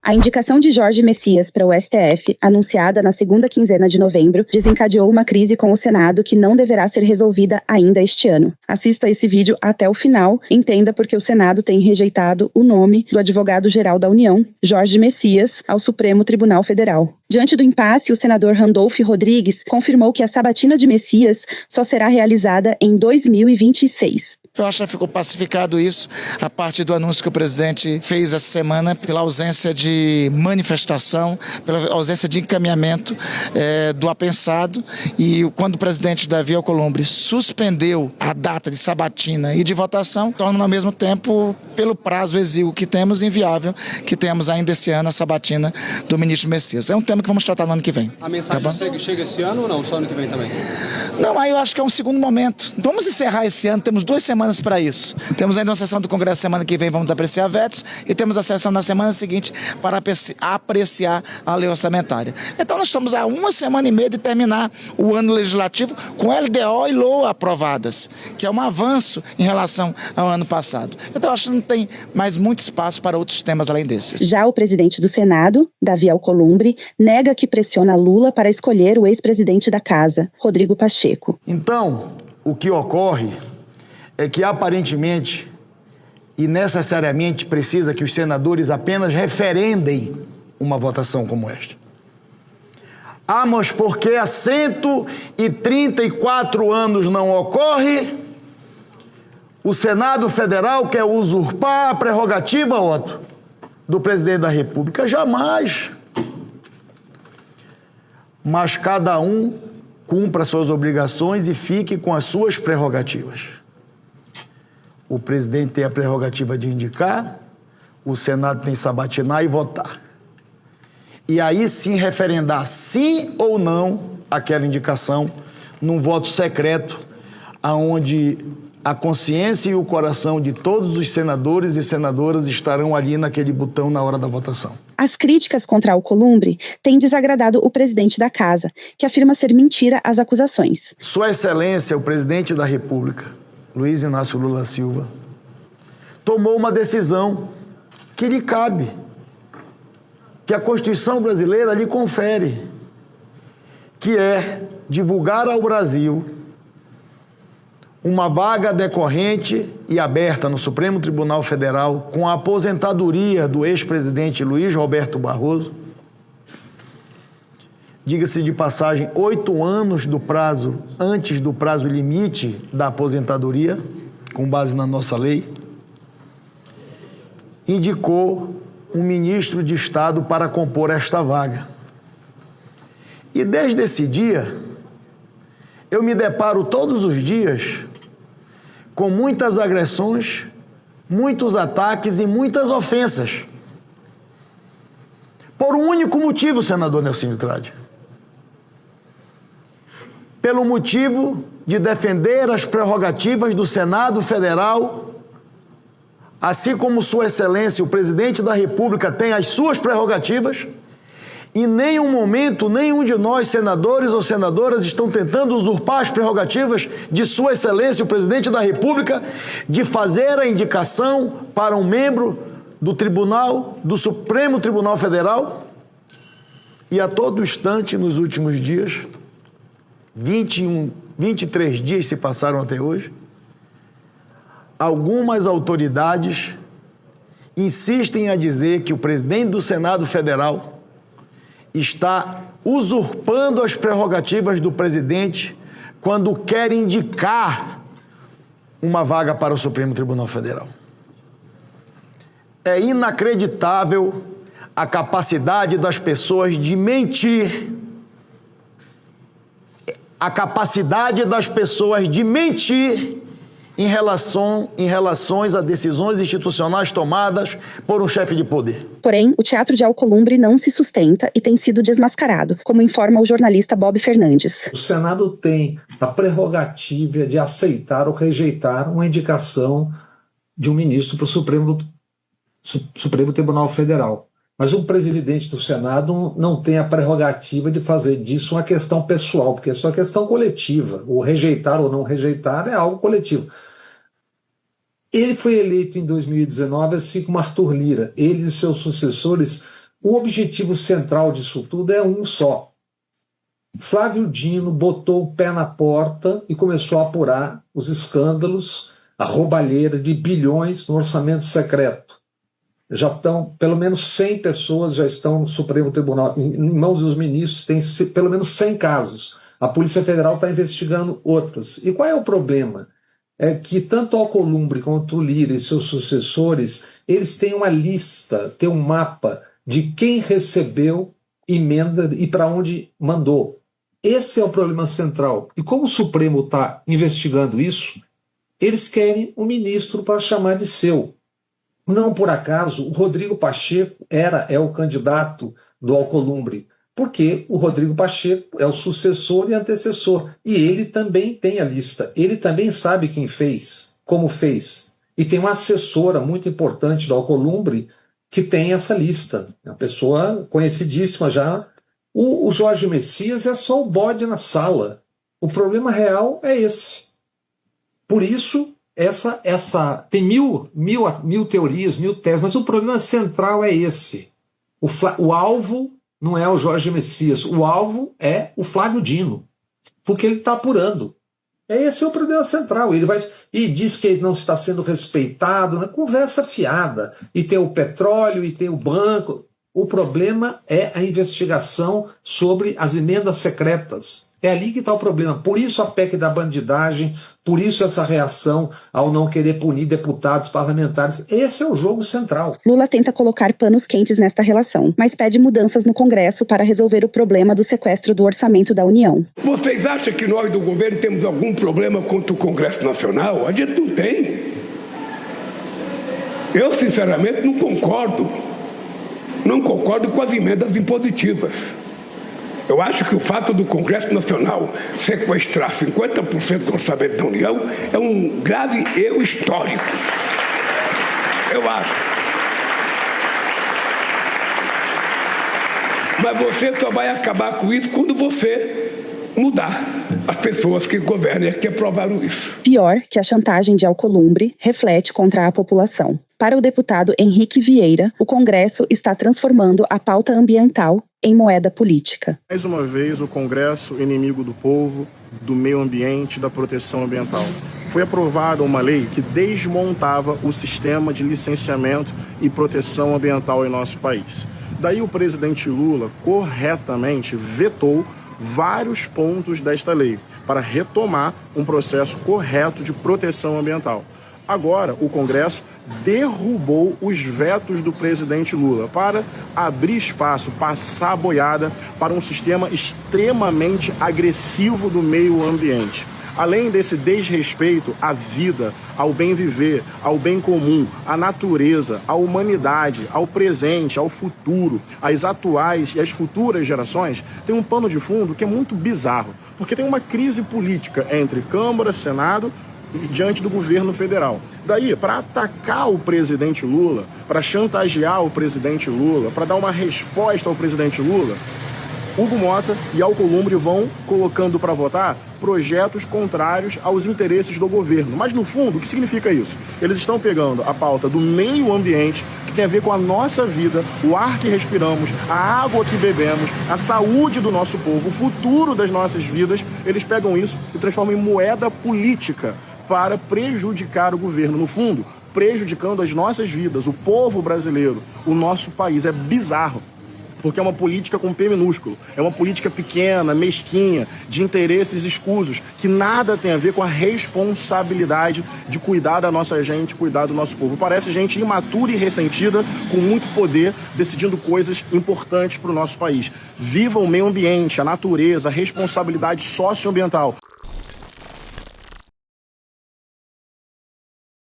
A indicação de Jorge Messias para o STF, anunciada na segunda quinzena de novembro, desencadeou uma crise com o Senado que não deverá ser resolvida ainda este ano. Assista esse vídeo até o final, entenda porque o Senado tem rejeitado o nome do advogado-geral da União, Jorge Messias, ao Supremo Tribunal Federal. Diante do impasse, o senador Randolph Rodrigues confirmou que a sabatina de Messias só será realizada em 2026. Eu acho que ficou pacificado isso a partir do anúncio que o presidente fez essa semana pela ausência de manifestação, pela ausência de encaminhamento do apensado, e quando o presidente Davi Alcolumbre suspendeu a data de sabatina e de votação, torna ao mesmo tempo, pelo prazo exíguo que temos, inviável que temos ainda esse ano a sabatina do ministro Messias. É um tema que vamos tratar no ano que vem. A mensagem chega esse ano ou não? Só ano que vem também? Não, aí eu acho que é um segundo momento. Vamos encerrar esse ano, temos 2 semanas para isso. Temos ainda uma sessão do Congresso semana que vem, vamos apreciar vetos, e temos a sessão na semana seguinte para apreciar a lei orçamentária. Então nós estamos há 1 semana e meia de terminar o ano legislativo com LDO e LOA aprovadas, que é um avanço em relação ao ano passado. Então acho que não tem mais muito espaço para outros temas além desses. Já o presidente do Senado, Davi Alcolumbre, nega que pressiona Lula para escolher o ex-presidente da Casa, Rodrigo Pacheco. Então, o que ocorre é que aparentemente e necessariamente precisa que os senadores apenas referendem uma votação como esta. Ah, mas porque há 134 anos não ocorre, o Senado Federal quer usurpar a prerrogativa, Otto, do presidente da República? Jamais. Mas cada um cumpra suas obrigações e fique com as suas prerrogativas. O presidente tem a prerrogativa de indicar, o Senado tem que sabatinar e votar. E aí sim referendar sim ou não aquela indicação num voto secreto, onde a consciência e o coração de todos os senadores e senadoras estarão ali naquele botão na hora da votação. As críticas contra Alcolumbre têm desagradado o presidente da Casa, que afirma ser mentira as acusações. Sua Excelência, o presidente da República, Luiz Inácio Lula Silva, tomou uma decisão que lhe cabe, que a Constituição brasileira lhe confere, que é divulgar ao Brasil uma vaga decorrente e aberta no Supremo Tribunal Federal com a aposentadoria do ex-presidente Luiz Roberto Barroso. Diga-se de passagem, 8 anos do prazo, antes do prazo limite da aposentadoria, com base na nossa lei, indicou um ministro de Estado para compor esta vaga. E desde esse dia, eu me deparo todos os dias com muitas agressões, muitos ataques e muitas ofensas. Por um único motivo, senador Nelsinho Trade. Pelo motivo de defender as prerrogativas do Senado Federal, assim como Sua Excelência, o presidente da República, tem as suas prerrogativas, em nenhum momento, nenhum de nós, senadores ou senadoras, estão tentando usurpar as prerrogativas de Sua Excelência, o presidente da República, de fazer a indicação para um membro do Tribunal, do Supremo Tribunal Federal. E a todo instante, nos últimos dias, 23 dias se passaram até hoje, algumas autoridades insistem a dizer que o presidente do Senado Federal está usurpando as prerrogativas do presidente quando quer indicar uma vaga para o Supremo Tribunal Federal. É inacreditável a capacidade das pessoas de mentir, a capacidade das pessoas de mentir em relações a decisões institucionais tomadas por um chefe de poder. Porém, o teatro de Alcolumbre não se sustenta e tem sido desmascarado, como informa o jornalista Bob Fernandes. O Senado tem a prerrogativa de aceitar ou rejeitar uma indicação de um ministro para o Supremo Tribunal Federal. Mas o presidente do Senado não tem a prerrogativa de fazer disso uma questão pessoal, porque isso é uma questão coletiva. O rejeitar ou não rejeitar é algo coletivo. Ele foi eleito em 2019, assim como Arthur Lira. Ele e seus sucessores O objetivo central disso tudo é um só. Flávio Dino botou o pé na porta e começou a apurar os escândalos, a roubalheira de bilhões no orçamento secreto. Já estão, pelo menos 100 pessoas já estão no Supremo Tribunal, em mãos dos ministros, tem pelo menos 100 casos. A Polícia Federal está investigando outros. E qual é o problema? É que tanto Alcolumbre quanto o Lira e seus sucessores, eles têm uma lista, têm um mapa de quem recebeu emenda e para onde mandou. Esse é o problema central. E como o Supremo está investigando isso, eles querem um ministro para chamar de seu. Não por acaso, o Rodrigo Pacheco é o candidato do Alcolumbre, porque o Rodrigo Pacheco é o sucessor e antecessor. E ele também tem a lista. Ele também sabe quem fez, como fez. E tem uma assessora muito importante do Alcolumbre que tem essa lista. É uma pessoa conhecidíssima já. O Jorge Messias é só o bode na sala. O problema real é esse. Por isso, tem mil teorias, mil teses, mas o problema central é esse. O alvo não é o Jorge Messias, o alvo é o Flávio Dino, porque ele está apurando. Esse é o problema central. Ele vai e diz que ele não está sendo respeitado, né? Conversa fiada. E tem o petróleo, e tem o banco. O problema é a investigação sobre as emendas secretas. É ali que está o problema. Por isso a PEC da bandidagem, por isso essa reação ao não querer punir deputados, parlamentares. Esse é o jogo central. Lula tenta colocar panos quentes nesta relação, mas pede mudanças no Congresso para resolver o problema do sequestro do orçamento da União. Vocês acham que nós do governo temos algum problema contra o Congresso Nacional? A gente não tem. Eu, sinceramente, não concordo. Não concordo com as emendas impositivas. Eu acho que o fato do Congresso Nacional sequestrar 50% do orçamento da União é um grave erro histórico. Eu acho. Mas você só vai acabar com isso quando você mudar as pessoas que governam e que aprovaram isso. Pior que a chantagem de Alcolumbre reflete contra a população. Para o deputado Henrique Vieira, o Congresso está transformando a pauta ambiental em moeda política. Mais uma vez, o Congresso inimigo do povo, do meio ambiente, da proteção ambiental. Foi aprovada uma lei que desmontava o sistema de licenciamento e proteção ambiental em nosso país. Daí o presidente Lula, corretamente, vetou vários pontos desta lei para retomar um processo correto de proteção ambiental. Agora, o Congresso derrubou os vetos do presidente Lula para abrir espaço, passar a boiada para um sistema extremamente agressivo do meio ambiente. Além desse desrespeito à vida, ao bem viver, ao bem comum, à natureza, à humanidade, ao presente, ao futuro, às atuais e às futuras gerações, tem um pano de fundo que é muito bizarro, porque tem uma crise política entre Câmara, Senado, diante do governo federal. Daí, para atacar o presidente Lula, para chantagear o presidente Lula, para dar uma resposta ao presidente Lula, Hugo Mota e Alcolumbre vão colocando para votar projetos contrários aos interesses do governo. Mas, no fundo, o que significa isso? Eles estão pegando a pauta do meio ambiente, que tem a ver com a nossa vida, o ar que respiramos, a água que bebemos, a saúde do nosso povo, o futuro das nossas vidas. Eles pegam isso e transformam em moeda política para prejudicar o governo. No fundo, prejudicando as nossas vidas, o povo brasileiro, o nosso país. É bizarro. Porque é uma política com P minúsculo, é uma política pequena, mesquinha, de interesses escusos, que nada tem a ver com a responsabilidade de cuidar da nossa gente, cuidar do nosso povo. Parece gente imatura e ressentida, com muito poder, decidindo coisas importantes para o nosso país. Viva o meio ambiente, a natureza, a responsabilidade socioambiental.